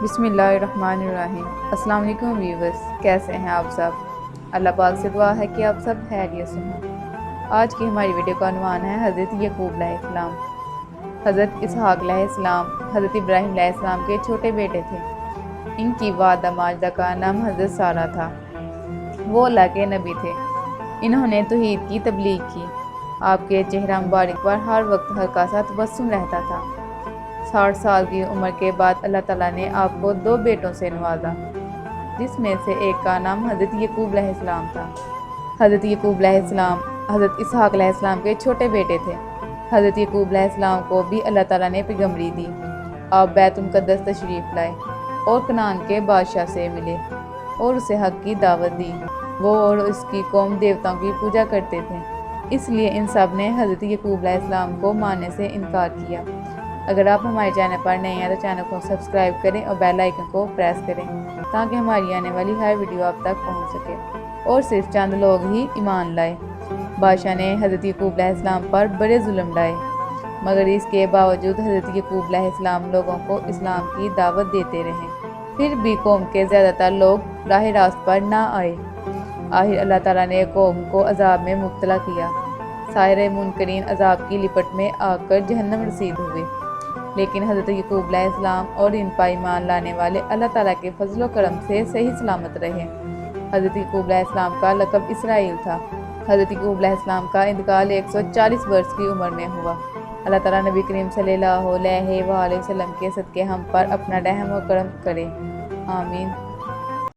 بسم اللہ الرحمن الرحیم۔ السلام علیکم ویورز، کیسے ہیں آپ سب؟ اللہ پاک سے دعا ہے کہ آپ سب خیریت سے ہوں۔ آج کی ہماری ویڈیو کا عنوان ہے حضرت یعقوب علیہ السلام۔ حضرت اسحاق علیہ السلام حضرت ابراہیم علیہ السلام کے چھوٹے بیٹے تھے۔ ان کی والدہ ماجدہ کا نام حضرت سارہ تھا۔ وہ اللہ کے نبی تھے۔ انہوں نے توحید کی تبلیغ کی۔ آپ کے چہرہ مبارک پر ہر وقت ہلکا سا تبسم رہتا تھا۔ 60 سال کی عمر کے بعد اللہ تعالیٰ نے آپ کو 2 بیٹوں سے نوازا، جس میں سے ایک کا نام حضرت یعقوب علیہ السلام تھا۔ حضرت یعقوب علیہ السلام حضرت اسحاق علیہ السلام کے چھوٹے بیٹے تھے۔ حضرت یعقوب علیہ السلام کو بھی اللہ تعالیٰ نے پیغمبری دی۔ آپ بیت المقدس تشریف لائے اور کنعان کے بادشاہ سے ملے اور اسے حق کی دعوت دی۔ وہ اور اس کی قوم دیوتاؤں کی پوجا کرتے تھے، اس لیے ان سب نے حضرت یعقوب علیہ السلام کو ماننے سے انکار کیا۔ اگر آپ ہمارے چینل پر نئے ہیں تو چینل کو سبسکرائب کریں اور بیل آئیکن کو پریس کریں تاکہ ہماری آنے والی ہر ویڈیو آپ تک پہنچ سکے۔ اور صرف چند لوگ ہی ایمان لائے۔ بادشاہ نے حضرت یعقوب علیہ السلام پر بڑے ظلم ڈائے، مگر اس کے باوجود حضرت یعقوب علیہ السلام لوگوں کو اسلام کی دعوت دیتے رہے۔ پھر بھی قوم کے زیادہ تر لوگ راہ راست پر نہ آئے۔ آخر اللہ تعالیٰ نے قوم کو عذاب میں مبتلا کیا۔ سارے منکرین عذاب کی لپٹ میں آ کر جہنم رسید ہوئے، لیکن حضرت یعقوب علیہ السلام اور ان پر ایمان لانے والے اللہ تعالیٰ کے فضل و کرم سے صحیح سلامت رہے۔ حضرت یعقوب علیہ السلام کا لقب اسرائیل تھا۔ حضرت یعقوب علیہ السلام کا انتقال 140 برس کی عمر میں ہوا۔ اللہ تعالیٰ نبی کریم صلی اللہ علیہ وآلہ وسلم کے صدقے ہم پر اپنا رحم و کرم کرے، آمین۔